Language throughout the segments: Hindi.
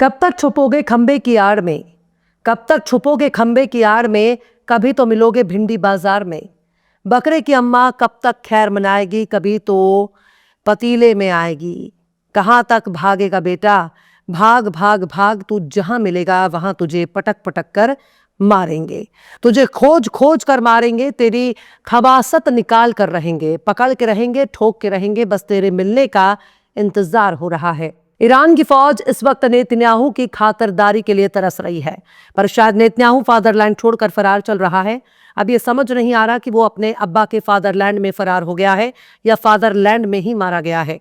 कब तक छुपोगे खंबे की आड़ में, कब तक छुपोगे खंबे की आड़ में, कभी तो मिलोगे भिंडी बाजार में। बकरे की अम्मा कब तक खैर मनाएगी, कभी तो पतीले में आएगी। कहाँ तक भागेगा बेटा, भाग भाग भाग, तू जहां मिलेगा वहां तुझे पटक पटक कर मारेंगे, तुझे खोज खोज कर मारेंगे, तेरी खबासत निकाल कर रहेंगे, पकड़ के रहेंगे, ठोक के रहेंगे, बस तेरे मिलने का इंतजार हो रहा है। ईरान की फौज इस वक्त नेतन्याहू की खातिरदारी के लिए तरस रही है, पर शायद नेतन्याहू फादरलैंड छोड़कर फरार चल रहा है। अब ये समझ नहीं आ रहा कि वो अपने अब्बा के फादरलैंड में फरार हो गया है या फादरलैंड में ही मारा गया है।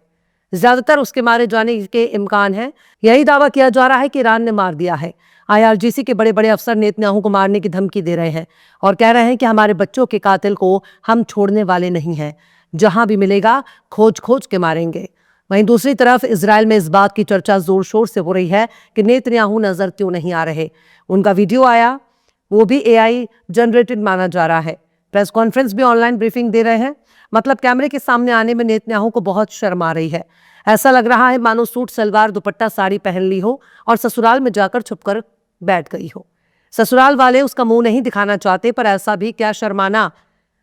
ज्यादातर उसके मारे जाने के इम्कान है। यही दावा किया जा रहा है कि ईरान ने मार दिया है। IRGC के बड़े बड़े अफसर नेतन्याहू को मारने की धमकी दे रहे हैं और कह रहे हैं कि हमारे बच्चों के कातिल को हम छोड़ने वाले नहीं हैं, जहां भी मिलेगा खोज खोज के मारेंगे। वहीं दूसरी तरफ इजराइल में इस बात की चर्चा जोर शोर से हो रही है कि नेतन्याहू नजर क्यों नहीं आ रहे। उनका वीडियो आया, वो भी AI जनरेटेड माना जा रहा है। प्रेस कॉन्फ्रेंस भी ऑनलाइन ब्रीफिंग दे रहे हैं। मतलब कैमरे के सामने आने में नेतन्याहू को बहुत शर्म आ रही है। ऐसा लग रहा है मानो सूट सलवार दुपट्टा साड़ी पहन ली हो और ससुराल में जाकर छुपकर बैठ गई हो। ससुराल वाले उसका मुंह नहीं दिखाना चाहते, पर ऐसा भी क्या शर्माना,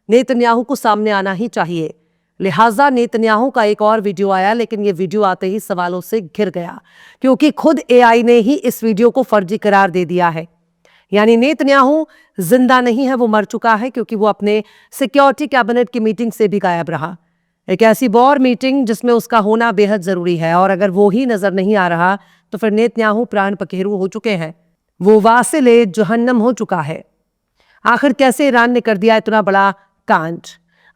नेतन्याहू को सामने आना ही चाहिए। लिहाजा नेतन्याहू का एक और वीडियो आया, लेकिन ये वीडियो आते ही सवालों से घिर गया, क्योंकि खुद AI ने ही इस वीडियो को फर्जी करार दे दिया है। यानी नेतन्याहू जिंदा नहीं है, वो मर चुका है, क्योंकि वो अपने सिक्योरिटी कैबिनेट की मीटिंग से भी गायब रहा। एक ऐसी वॉर मीटिंग जिसमें उसका होना बेहद जरूरी है, और अगर वो ही नजर नहीं आ रहा तो फिर नेतन्याहू प्राण पखेरु हो चुके हैं, वो वासिले जहन्नम हो चुका है। आखिर कैसे ईरान ने कर दिया इतना बड़ा कांड?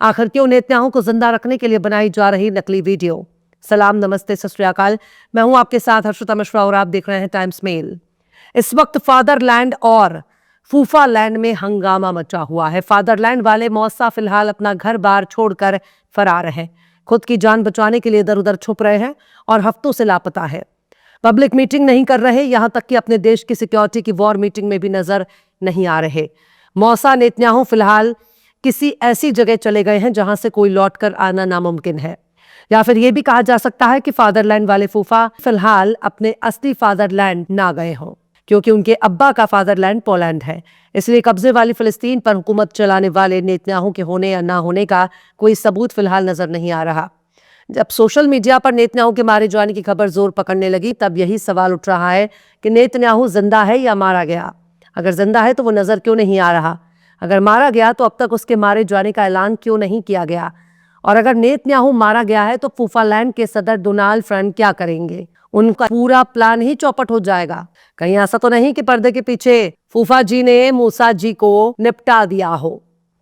आखिर क्यों नेतन्याहू को जिंदा रखने के लिए बनाई जा रही नकली वीडियो? सलाम, नमस्ते, सत श्री अकाल। मैं हूं आपके साथ हर्षिता मिश्रा और आप देख रहे हैं टाइम्स मेल। इस वक्त फादरलैंड और फूफालैंड में हंगामा मचा हुआ है। फादरलैंड वाले मौसा फिलहाल अपना घर बार छोड़कर फरार हैं, खुद की जान बचाने के लिए इधर उधर छुप रहे हैं और हफ्तों से लापता है। पब्लिक मीटिंग नहीं कर रहे, यहां तक कि अपने देश की सिक्योरिटी की वॉर मीटिंग में भी नजर नहीं आ रहे। मौसा नेतन्याहू फिलहाल किसी ऐसी जगह चले गए हैं जहां से कोई लौटकर आना नामुमकिन है, या फिर यह भी कहा जा सकता है कि फादरलैंड वाले फूफा फिलहाल अपने असली फादरलैंड ना गए हों, क्योंकि उनके अब्बा का फादरलैंड पोलैंड है। इसलिए कब्जे वाली फिलिस्तीन पर हुकूमत चलाने वाले नेतन्याहू के होने या ना होने का कोई सबूत फिलहाल नजर नहीं आ रहा। जब सोशल मीडिया पर नेतन्याहू के मारे जाने की खबर जोर पकड़ने लगी, तब यही सवाल उठ रहा है कि नेतन्याहू जिंदा है या मारा गया। अगर जिंदा है तो वो नजर क्यों नहीं आ रहा? अगर मारा गया तो अब तक उसके मारे जाने का ऐलान क्यों नहीं किया गया? और अगर नेतन्याहू मारा गया है तो फूफालैंड के सदर डोनाल्ड ट्रंप क्या करेंगे? उनका पूरा प्लान ही चौपट हो जाएगा। कहीं ऐसा तो नहीं कि पर्दे के पीछे फूफा जी ने मूसा जी को निपटा दिया हो?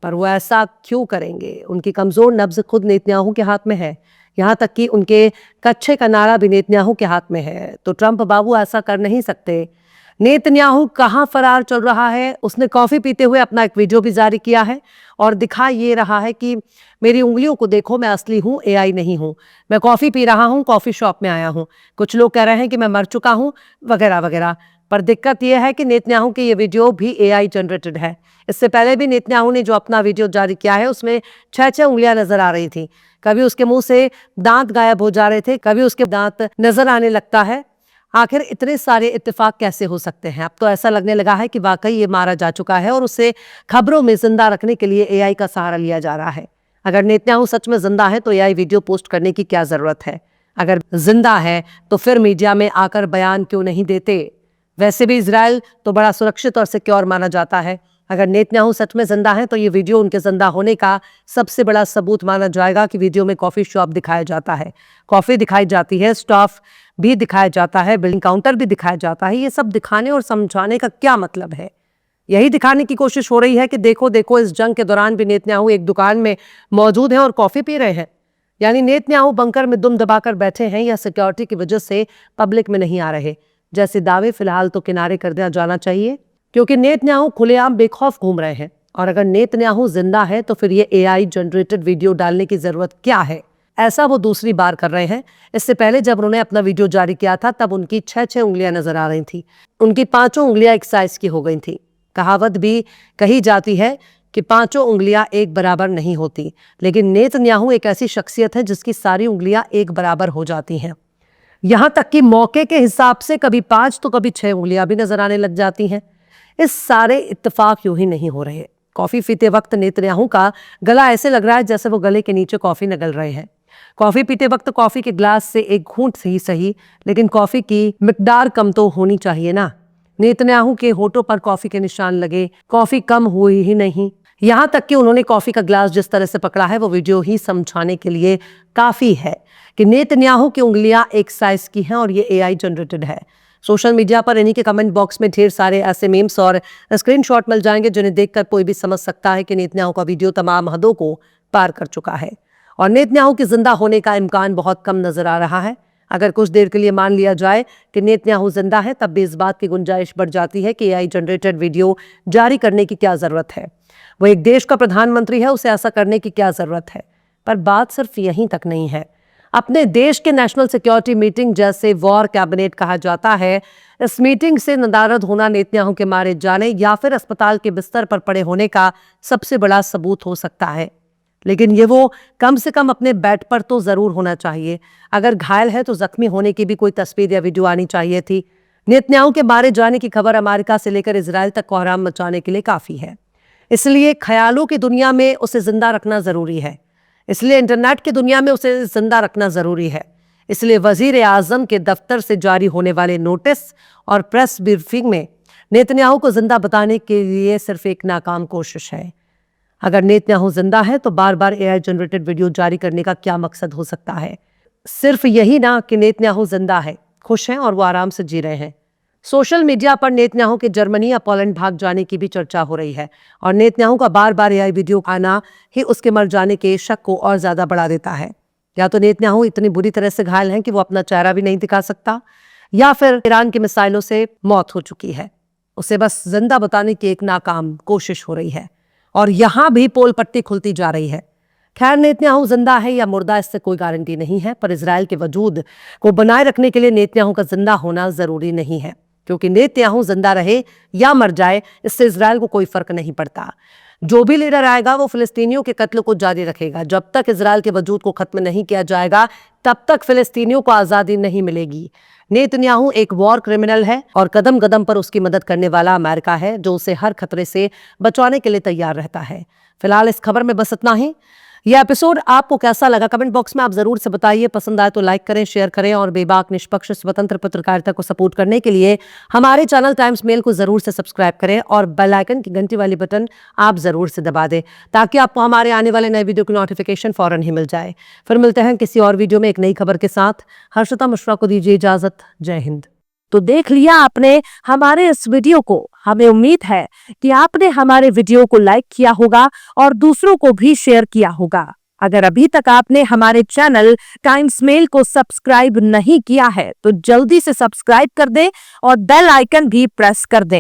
पर वो ऐसा क्यों करेंगे? उनकी कमजोर नब्ज खुद नेतन्याहू के हाथ में है, यहां तक कि उनके कच्छे का नारा भी नेतन्याहू के हाथ में है। तो ट्रंप बाबू ऐसा कर नहीं सकते। नेतन्याहू कहां फरार चल रहा है? उसने कॉफी पीते हुए अपना एक वीडियो भी जारी किया है और दिखा ये रहा है कि मेरी उंगलियों को देखो, मैं असली हूं, AI नहीं हूं। मैं कॉफी पी रहा हूं, कॉफी शॉप में आया हूं। कुछ लोग कह रहे हैं कि मैं मर चुका हूं, वगैरह वगैरह। पर दिक्कत यह है कि नेतन्याहू की ये वीडियो भी AI जनरेटेड है। इससे पहले भी नेतन्याहू ने जो अपना वीडियो जारी किया है उसमें 6 उंगलियां नजर आ रही थी। कभी उसके मुंह से दांत गायब हो जा रहे थे, कभी उसके दांत नजर आने लगता है। आखिर इतने सारे इत्तेफाक कैसे हो सकते हैं? अब तो ऐसा लगने लगा है कि वाकई ये मारा जा चुका है और उसे खबरों में जिंदा रखने के लिए AI का सहारा लिया जा रहा है। अगर नेतन्याहू सच में जिंदा है तो AI वीडियो पोस्ट करने की क्या जरूरत है? अगर जिंदा है तो फिर मीडिया में आकर बयान क्यों नहीं देते? वैसे भी इजराइल तो बड़ा सुरक्षित और सिक्योर माना जाता है। अगर नेतन्याहू सच में जिंदा है तो ये वीडियो उनके जिंदा होने का सबसे बड़ा सबूत माना जाएगा कि वीडियो में कॉफी शॉप दिखाया जाता है, कॉफी दिखाई जाती है, स्टाफ भी दिखाया जाता है, बिलिंग काउंटर भी दिखाया जाता है। ये सब दिखाने और समझाने का क्या मतलब है? यही दिखाने की कोशिश हो रही है कि देखो देखो, इस जंग के दौरान भी नेतन्याहू एक दुकान में मौजूद हैं और कॉफी पी रहे हैं। यानी नेतन्याहू बंकर में दुम दबाकर बैठे हैं या सिक्योरिटी की वजह से पब्लिक में नहीं आ रहे? जैसे दावे फिलहाल तो किनारे कर दिया जाना चाहिए, क्योंकि नेतन्याहू खुलेआम बेखौफ घूम रहे हैं। और अगर नेतन्याहू जिंदा है तो फिर ये AI जनरेटेड वीडियो डालने की जरूरत क्या है? ऐसा वो दूसरी बार कर रहे हैं। इससे पहले जब उन्होंने अपना वीडियो जारी किया था तब उनकी 6 उंगलियां नजर आ रही थी। उनकी 5 उंगलियां एक साइज की हो गई थी। कहावत भी कही जाती है कि 5 उंगलियां एक बराबर नहीं होती, लेकिन नेतन्याहू एक ऐसी शख्सियत है जिसकी सारी उंगलियां एक बराबर हो जाती हैं। यहां तक कि मौके के हिसाब से कभी 5 तो कभी 6 उंगलियां भी नजर आने लग जाती हैं। इस सारे इत्तेफाक यूं ही नहीं हो रहे। कॉफी पीते वक्त नेतन्याहू का गला ऐसे लग रहा है जैसे वो गले के नीचे कॉफी निगल रहे हैं। कॉफी पीते वक्त कॉफी के ग्लास से एक घूंट ही सही, लेकिन कॉफी की मिकदार कम तो होनी चाहिए ना। नेतन्याहू के होठों पर कॉफी के निशान लगे, कॉफी कम हुई ही नहीं। यहां तक कि उन्होंने कॉफी का ग्लास जिस तरह से पकड़ा है वो वीडियो ही समझाने के लिए काफी है कि नेतन्याहू की उंगलियां एक साइज की हैं और ये एआई जनरेटेड है। सोशल मीडिया पर इन्हीं के कमेंट बॉक्स में ढेर सारे ऐसे मीम्स और स्क्रीनशॉट मिल जाएंगे जिन्हें देखकर कोई भी समझ सकता है कि नेतन्याहू का वीडियो तमाम हदों को पार कर चुका है और नेतन्याहू के जिंदा होने का इम्कान बहुत कम नजर आ रहा है। अगर कुछ देर के लिए मान लिया जाए कि नेतन्याहू जिंदा है, तब भी इस बात की गुंजाइश बढ़ जाती है कि एआई जनरेटेड वीडियो जारी करने की क्या जरूरत है। वो एक देश का प्रधानमंत्री है, उसे ऐसा करने की क्या जरूरत है। पर बात सिर्फ यहीं तक नहीं है। अपने देश के नेशनल सिक्योरिटी मीटिंग जैसे वॉर कैबिनेट कहा जाता है, इस मीटिंग से नदारद होना नेतन्याहू के मारे जाने या फिर अस्पताल के बिस्तर पर पड़े होने का सबसे बड़ा सबूत हो सकता है। लेकिन ये वो कम से कम अपने बेड पर तो जरूर होना चाहिए। अगर घायल है तो जख्मी होने की भी कोई तस्वीर या वीडियो आनी चाहिए थी। नेतन्याहू के मारे जाने की खबर अमेरिका से लेकर इजराइल तक कोहराम मचाने के लिए काफी है। इसलिए ख्यालों की दुनिया में उसे जिंदा रखना जरूरी है। इसलिए इंटरनेट की दुनिया में उसे जिंदा रखना जरूरी है। इसलिए वजीर आजम के दफ्तर से जारी होने वाले नोटिस और प्रेस ब्रीफिंग में नेतन्याहू को जिंदा बताने के लिए सिर्फ एक नाकाम कोशिश है। अगर नेतन्याहू जिंदा है तो बार बार एआई जनरेटेड वीडियो जारी करने का क्या मकसद हो सकता है? सिर्फ यही ना कि नेतन्याहू जिंदा है, खुश हैं और वो आराम से जी रहे हैं। सोशल मीडिया पर नेतन्याहू के जर्मनी या पोलैंड भाग जाने की भी चर्चा हो रही है और नेतन्याहू का बार बार एआई वीडियो आना ही उसके मर जाने के शक को और ज्यादा बढ़ा देता है। या तो नेतन्याहू इतनी बुरी तरह से घायल हैं कि वो अपना चेहरा भी नहीं दिखा सकता, या फिर ईरान के मिसाइलों से मौत हो चुकी है। उसे बस जिंदा बताने की एक नाकाम कोशिश हो रही है और यहां भी पोल पट्टी खुलती जा रही है। खैर, नेतन्याहू जिंदा है या मुर्दा इससे कोई गारंटी नहीं है, पर इजराइल के वजूद को बनाए रखने के लिए नेतन्याहू का जिंदा होना जरूरी नहीं है, क्योंकि नेतन्याहू जिंदा रहे या मर जाए इससे इजराइल को कोई फर्क नहीं पड़ता। जो भी लीडर आएगा वो फिलिस्तीनियों के कत्ल को जारी रखेगा। जब तक इजराइल के वजूद को खत्म नहीं किया जाएगा तब तक फिलिस्तीनियों को आजादी नहीं मिलेगी। नेतन्याहू एक वॉर क्रिमिनल है और कदम कदम पर उसकी मदद करने वाला अमेरिका है, जो उसे हर खतरे से बचाने के लिए तैयार रहता है। फिलहाल इस खबर में बस इतना ही। यह एपिसोड आपको कैसा लगा कमेंट बॉक्स में आप जरूर से बताइए। पसंद आए तो लाइक करें, शेयर करें और बेबाक निष्पक्ष स्वतंत्र पत्रकारिता को सपोर्ट करने के लिए हमारे चैनल टाइम्स मेल को जरूर से सब्सक्राइब करें और बेल आइकन की घंटी वाली बटन आप जरूर से दबा दें, ताकि आपको हमारे आने वाले नए वीडियो की नोटिफिकेशन फौरन ही मिल जाए। फिर मिलते हैं किसी और वीडियो में एक नई खबर के साथ। हर्षिता मिश्रा को दीजिए इजाजत। जय हिंद। तो देख लिया आपने हमारे इस वीडियो को। हमें उम्मीद है कि आपने हमारे वीडियो को लाइक किया होगा और दूसरों को भी शेयर किया होगा। अगर अभी तक आपने हमारे चैनल टाइम्स मेल को सब्सक्राइब नहीं किया है तो जल्दी से सब्सक्राइब कर दें और बेल आइकन भी प्रेस कर दें।